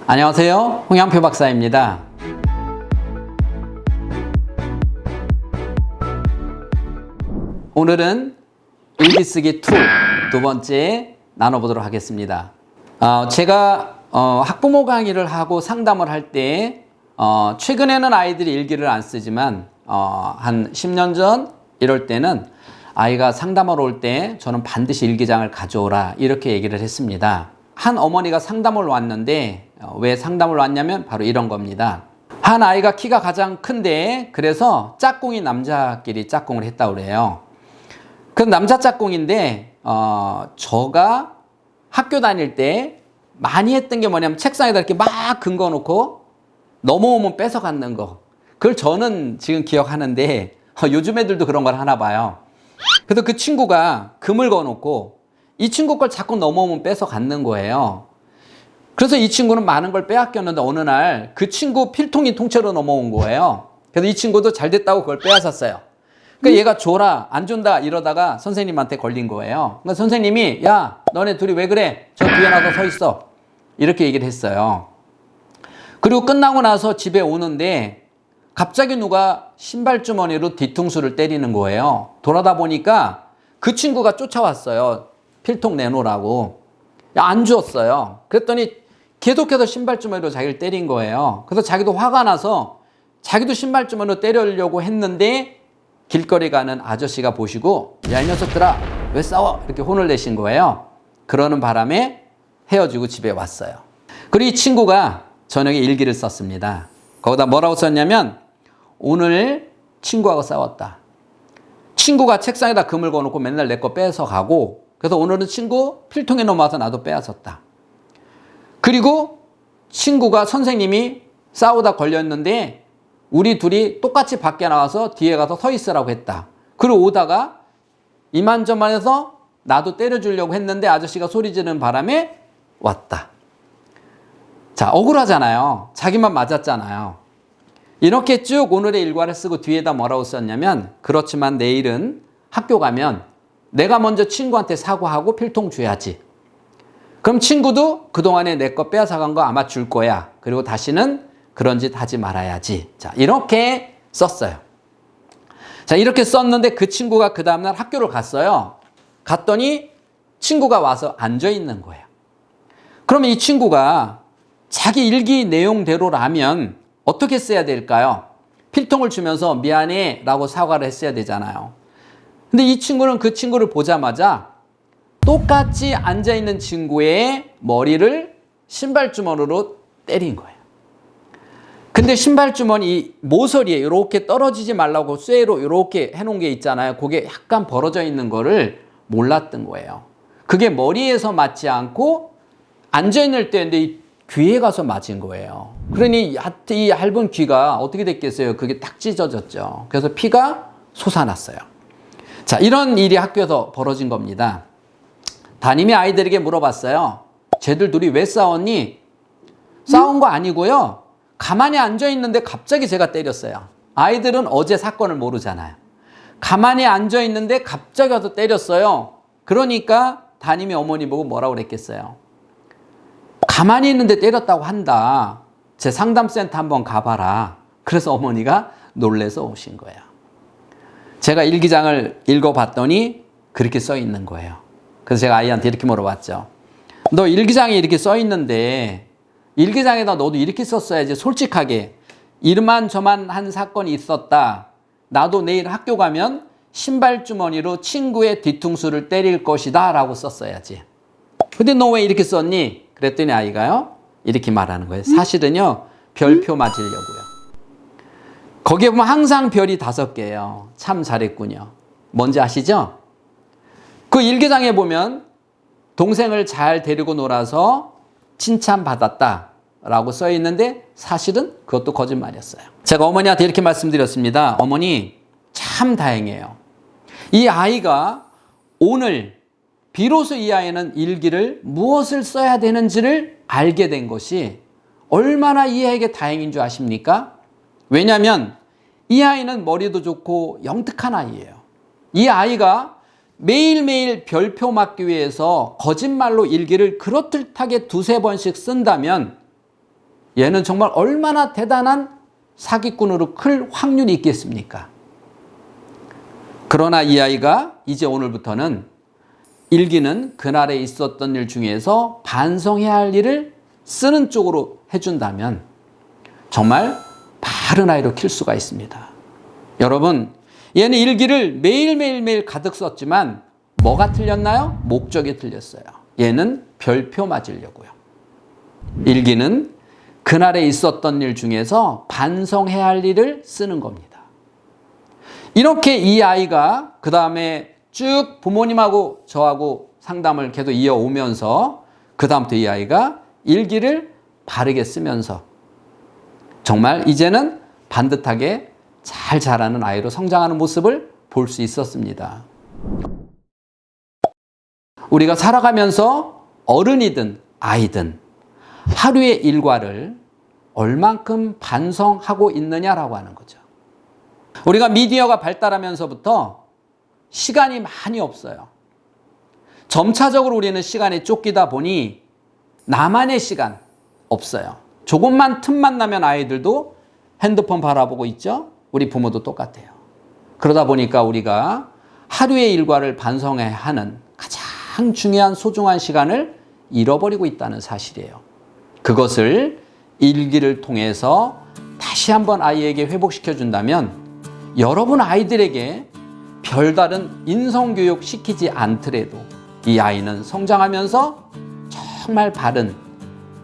안녕하세요. 홍양표 박사입니다. 오늘은 일기쓰기 2 두 번째 나눠보도록 하겠습니다. 제가 학부모 강의를 하고 상담을 할 때 최근에는 아이들이 일기를 안 쓰지만 한 10년 전 이럴 때는 아이가 상담하러 올 때 저는 반드시 일기장을 가져오라 이렇게 얘기를 했습니다. 한 어머니가 상담을 왔는데 왜 상담을 왔냐면 바로 이런 겁니다. 한 아이가 키가 가장 큰데 그래서 짝꿍이 남자끼리 짝꿍을 했다고 그래요. 그 남자 짝꿍인데 저가 학교 다닐 때 많이 했던 게 뭐냐면 책상에다 이렇게 막 긁어 놓고 넘어오면 뺏어 갖는 거. 그걸 저는 지금 기억하는데 요즘 애들도 그런 걸 하나 봐요. 그래서 그 친구가 금을 그어 놓고 이 친구 걸 자꾸 넘어오면 뺏어 갖는 거예요. 그래서 이 친구는 많은 걸 빼앗겼는데 어느 날 그 친구 필통이 통째로 넘어온 거예요. 그래서 이 친구도 잘 됐다고 그걸 빼앗았어요. 그러니까 얘가 줘라 안 준다 이러다가 선생님한테 걸린 거예요. 그러니까 선생님이 야 너네 둘이 왜 그래? 저 뒤에 나서 서 있어. 이렇게 얘기를 했어요. 그리고 끝나고 나서 집에 오는데 갑자기 누가 신발 주머니로 뒤통수를 때리는 거예요. 돌아다 보니까 그 친구가 쫓아왔어요. 필통 내놓으라고. 안 주었어요. 그랬더니 계속해서 신발 주머니로 자기를 때린 거예요. 그래서 자기도 화가 나서 자기도 신발 주머니로 때리려고 했는데 길거리 가는 아저씨가 보시고 야, 이 녀석들아 왜 싸워? 이렇게 혼을 내신 거예요. 그러는 바람에 헤어지고 집에 왔어요. 그리고 이 친구가 저녁에 일기를 썼습니다. 거기다 뭐라고 썼냐면 오늘 친구하고 싸웠다. 친구가 책상에다 금을 거놓고 맨날 내 거 뺏어 가고 그래서 오늘은 친구 필통에 넘어와서 나도 빼앗았다. 그리고 친구가 선생님이 싸우다 걸렸는데 우리 둘이 똑같이 밖에 나와서 뒤에 가서 서 있으라고 했다. 그리고 오다가 이만저만해서 나도 때려주려고 했는데 아저씨가 소리 지르는 바람에 왔다. 자, 억울하잖아요. 자기만 맞았잖아요. 이렇게 쭉 오늘의 일과를 쓰고 뒤에다 뭐라고 썼냐면 그렇지만 내일은 학교 가면 내가 먼저 친구한테 사과하고 필통 줘야지. 그럼 친구도 그동안에 내 거 빼앗아간 거 아마 줄 거야. 그리고 다시는 그런 짓 하지 말아야지. 자, 이렇게 썼어요. 자, 이렇게 썼는데 그 친구가 그 다음날 학교를 갔어요. 갔더니 친구가 와서 앉아 있는 거예요. 그러면 이 친구가 자기 일기 내용대로라면 어떻게 써야 될까요? 필통을 주면서 미안해 라고 사과를 했어야 되잖아요. 근데 이 친구는 그 친구를 보자마자 똑같이 앉아있는 친구의 머리를 신발주머니로 때린 거예요. 근데 신발주머니 모서리에 이렇게 떨어지지 말라고 쇠로 이렇게 해놓은 게 있잖아요. 그게 약간 벌어져 있는 거를 몰랐던 거예요. 그게 머리에서 맞지 않고 앉아있는 때인데 귀에 가서 맞은 거예요. 그러니 이 얇은 귀가 어떻게 됐겠어요? 그게 딱 찢어졌죠. 그래서 피가 솟아났어요. 자, 이런 일이 학교에서 벌어진 겁니다. 담임이 아이들에게 물어봤어요. 쟤들 둘이 왜 싸웠니? 싸운 거 아니고요. 가만히 앉아있는데 갑자기 제가 때렸어요. 아이들은 어제 사건을 모르잖아요. 가만히 앉아있는데 갑자기 와서 때렸어요. 그러니까 담임이 어머니 보고 뭐라고 그랬겠어요? 가만히 있는데 때렸다고 한다. 제 상담센터 한번 가봐라. 그래서 어머니가 놀래서 오신 거예요. 제가 일기장을 읽어봤더니 그렇게 써 있는 거예요. 그래서 제가 아이한테 이렇게 물어봤죠. 너 일기장에 이렇게 써 있는데 일기장에다 너도 이렇게 썼어야지. 솔직하게 이만저만 한 사건이 있었다. 나도 내일 학교 가면 신발주머니로 친구의 뒤통수를 때릴 것이다 라고 썼어야지. 근데 너 왜 이렇게 썼니? 그랬더니 아이가요 이렇게 말하는 거예요. 사실은요 별표 맞으려고요. 거기에 보면 항상 별이 5개예요. 참 잘했군요. 뭔지 아시죠? 그 일기장에 보면 동생을 잘 데리고 놀아서 칭찬받았다 라고 써 있는데 사실은 그것도 거짓말이었어요. 제가 어머니한테 이렇게 말씀드렸습니다. 어머니 참 다행이에요. 이 아이가 오늘 비로소 이 아이는 일기를 무엇을 써야 되는지를 알게 된 것이 얼마나 이 아이에게 다행인 줄 아십니까? 왜냐하면 이 아이는 머리도 좋고 영특한 아이예요. 이 아이가 매일매일 별표 맞기 위해서 거짓말로 일기를 그럴듯하게 2-3번씩 쓴다면 얘는 정말 얼마나 대단한 사기꾼으로 클 확률이 있겠습니까? 그러나 이 아이가 이제 오늘부터는 일기는 그날에 있었던 일 중에서 반성해야 할 일을 쓰는 쪽으로 해준다면 정말 바른 아이로 킬 수가 있습니다. 여러분, 얘는 일기를 매일매일 가득 썼지만 뭐가 틀렸나요? 목적이 틀렸어요. 얘는 별표 맞으려고요. 일기는 그날에 있었던 일 중에서 반성해야 할 일을 쓰는 겁니다. 이렇게 이 아이가 그 다음에 쭉 부모님하고 저하고 상담을 계속 이어오면서 그 다음부터 이 아이가 일기를 바르게 쓰면서 정말 이제는 반듯하게 잘 자라는 아이로 성장하는 모습을 볼 수 있었습니다. 우리가 살아가면서 어른이든 아이든 하루의 일과를 얼만큼 반성하고 있느냐라고 하는 거죠. 우리가 미디어가 발달하면서부터 시간이 많이 없어요. 점차적으로 우리는 시간에 쫓기다 보니 나만의 시간 없어요. 조금만 틈만 나면 아이들도 핸드폰 바라보고 있죠. 우리 부모도 똑같아요. 그러다 보니까 우리가 하루의 일과를 반성해야 하는 가장 중요한 소중한 시간을 잃어버리고 있다는 사실이에요. 그것을 일기를 통해서 다시 한번 아이에게 회복시켜 준다면 여러분 아이들에게 별다른 인성교육 시키지 않더라도 이 아이는 성장하면서 정말 바른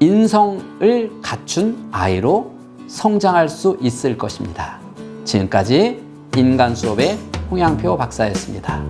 인성을 갖춘 아이로 성장할 수 있을 것입니다. 지금까지 인간 수업의 홍양표 박사였습니다.